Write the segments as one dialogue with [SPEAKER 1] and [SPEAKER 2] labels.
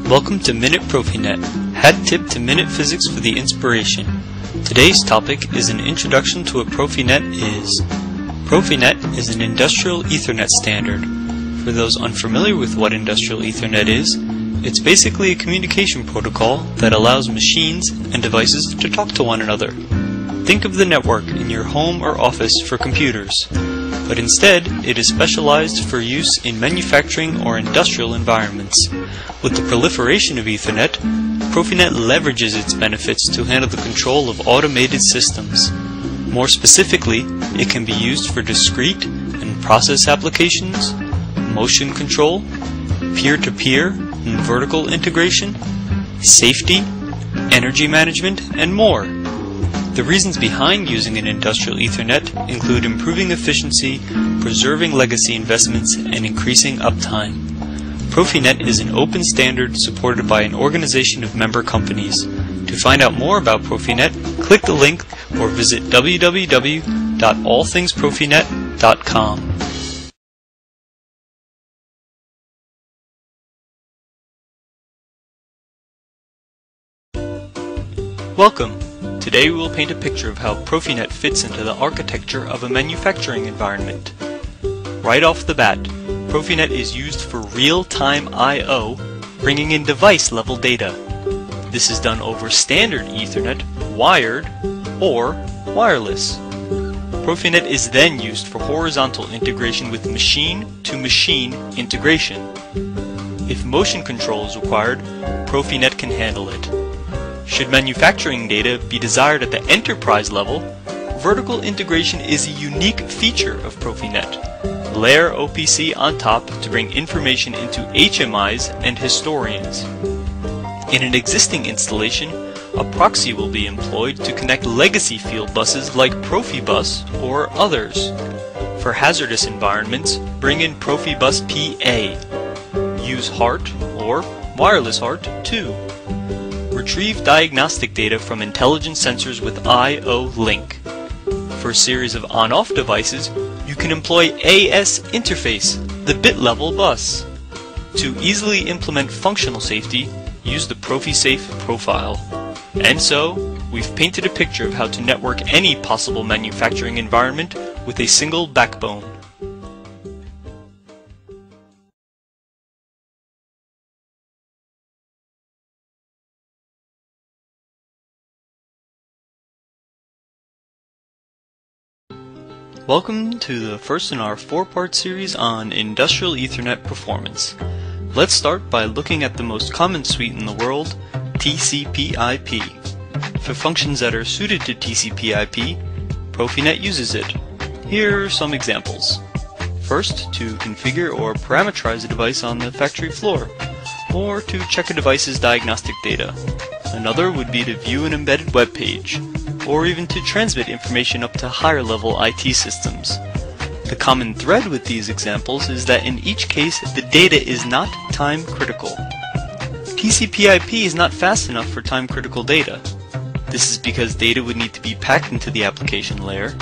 [SPEAKER 1] Welcome to Minute Profinet, hat tip to minute physics for the inspiration. Today's topic is an introduction to what Profinet is. Profinet is an industrial Ethernet standard. For those unfamiliar with what industrial Ethernet is, it's basically a communication protocol that allows machines and devices to talk to one another. Think of the network in your home or office for computers, but instead it is specialized for use in manufacturing or industrial environments. With the proliferation of Ethernet, Profinet leverages its benefits to handle the control of automated systems. More specifically, it can be used for discrete and process applications, motion control, peer-to-peer and vertical integration, safety, energy management, and more. The reasons behind using an industrial Ethernet include improving efficiency, preserving legacy investments, and increasing uptime. Profinet is an open standard supported by an organization of member companies. To find out more about Profinet, click the link or visit www.allthingsprofinet.com. Welcome! Today we will paint a picture of how Profinet fits into the architecture of a manufacturing environment. Right off the bat, Profinet is used for real-time I/O, bringing in device-level data. This is done over standard Ethernet, wired, or wireless. Profinet is then used for horizontal integration with machine-to-machine integration. If motion control is required, Profinet can handle it. Should manufacturing data be desired at the enterprise level, vertical integration is a unique feature of Profinet. Layer OPC on top to bring information into HMIs and historians. In an existing installation, a proxy will be employed to connect legacy field buses like Profibus or others. For hazardous environments, bring in Profibus PA. Use HART or wireless HART too. Retrieve diagnostic data from intelligent sensors with I/O link. For a series of on-off devices, you can employ AS interface, the bit-level bus. To easily implement functional safety, use the ProfiSafe profile. And so, we've painted a picture of how to network any possible manufacturing environment with a single backbone. Welcome to the first in our four-part series on Industrial Ethernet Performance. Let's start by looking at the most common suite in the world, TCP/IP. For functions that are suited to TCP/IP, Profinet uses it. Here are some examples. First, to configure or parameterize a device on the factory floor, or to check a device's diagnostic data. Another would be to view an embedded web page, or even to transmit information up to higher-level IT systems. The common thread with these examples is that in each case, the data is not time-critical. TCP/IP is not fast enough for time-critical data. This is because data would need to be packed into the application layer,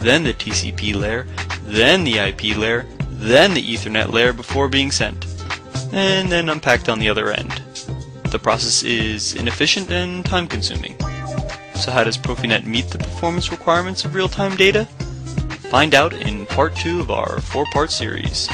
[SPEAKER 1] then the TCP layer, then the IP layer, then the Ethernet layer before being sent, and then unpacked on the other end. The process is inefficient and time-consuming. So how does Profinet meet the performance requirements of real-time data? Find out in part 2 of our 4-part series.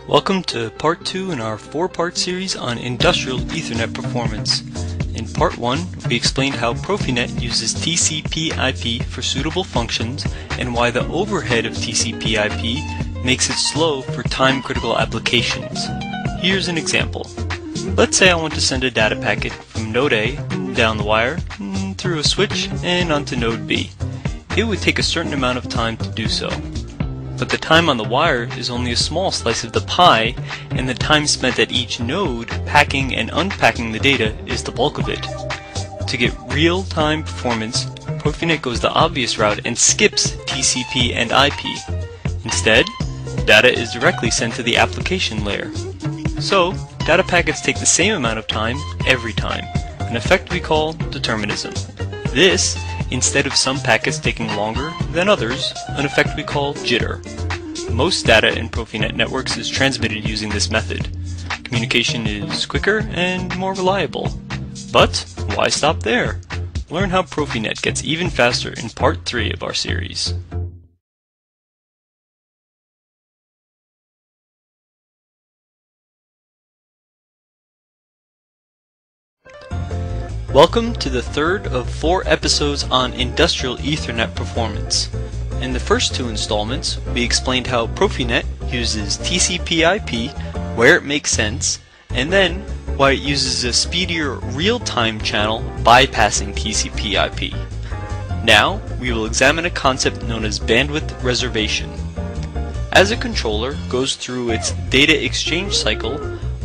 [SPEAKER 1] Welcome to part 2 in our 4-part series on Industrial Ethernet Performance. In part 1, we explained how Profinet uses TCP/IP for suitable functions and why the overhead of TCP/IP makes it slow for time-critical applications. Here's an example. Let's say I want to send a data packet from node A down the wire, through a switch, and onto node B. It would take a certain amount of time to do so. But the time on the wire is only a small slice of the pie, and the time spent at each node packing and unpacking the data is the bulk of it. To get real-time performance, Profinet goes the obvious route and skips TCP and IP. Instead, data is directly sent to the application layer. So, data packets take the same amount of time every time, an effect we call determinism. This instead of some packets taking longer than others, an effect we call jitter. Most data in Profinet networks is transmitted using this method. Communication is quicker and more reliable. But why stop there? Learn how Profinet gets even faster in part 3 of our series. Welcome to the third of 4 episodes on industrial Ethernet performance. In the first 2 installments, we explained how Profinet uses TCP/IP where it makes sense, and then why it uses a speedier real-time channel bypassing TCP/IP. Now, we will examine a concept known as bandwidth reservation. As a controller goes through its data exchange cycle,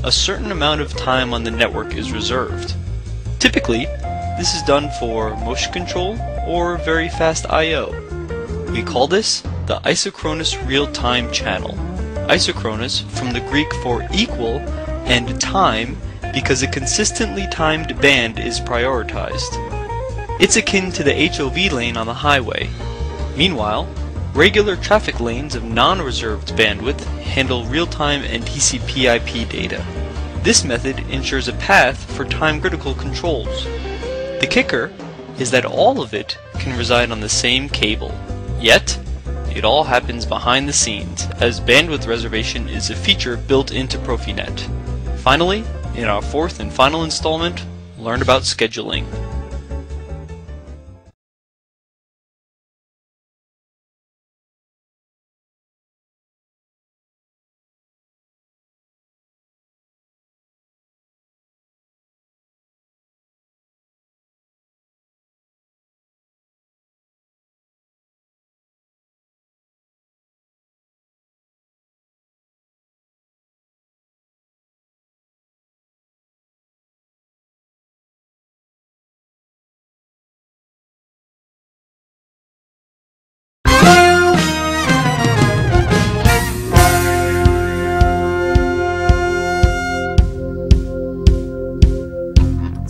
[SPEAKER 1] a certain amount of time on the network is reserved. Typically, this is done for motion control or very fast I/O. We call this the isochronous real-time channel. Isochronous from the Greek for equal and time because a consistently timed band is prioritized. It's akin to the HOV lane on the highway. Meanwhile, regular traffic lanes of non-reserved bandwidth handle real-time and TCP/IP data. This method ensures a path for time-critical controls. The kicker is that all of it can reside on the same cable. Yet, it all happens behind the scenes, as bandwidth reservation is a feature built into Profinet. Finally, in our 4th and final installment, learn about scheduling.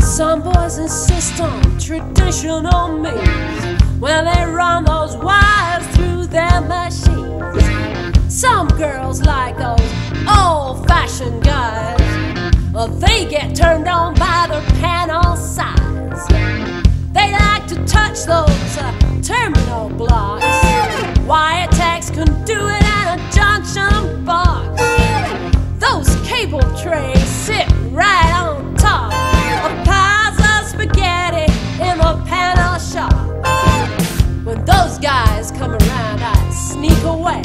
[SPEAKER 2] Some boys insist on traditional means when they run those wires through their machines. Some girls like those old-fashioned guys. They get turned on by their panel size. They like to touch those terminal blocks. Wiretags can do it at a junction box. Those cable trays sit right on top of piles of spaghetti in the panel shop. When those guys come around, I sneak away.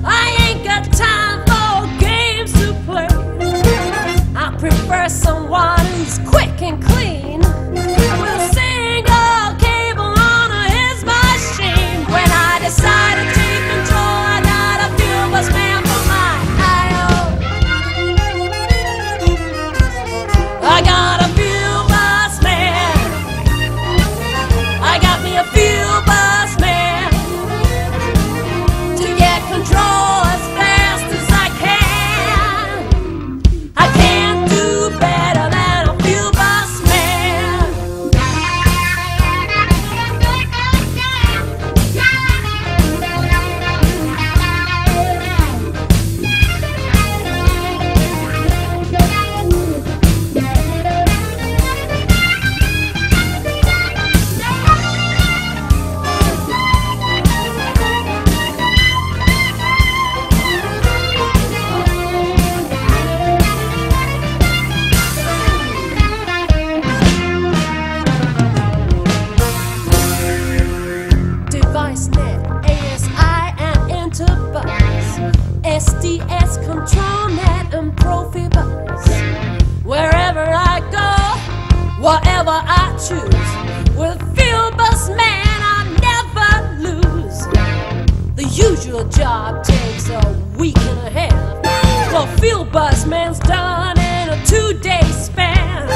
[SPEAKER 2] I ain't got time for games to play. I prefer someone who's quick and clean, with a single cable on his machine. When I decide to take control, I got a few bus man for my I/O. I got a few bus man. I got me a few bus man to get control as fast as I can. I can't do better than a few bus man. DeviceNet, ASI and Interbus, SDS, ControlNet and Profibus. Wherever I go, whatever I choose, with field bus man I never lose. The usual job takes a week and a half. The field bus man's done in a 2-day span.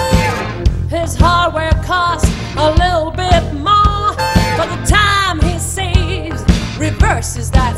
[SPEAKER 2] His hardware costs a little bit more, but the time he saves reverses that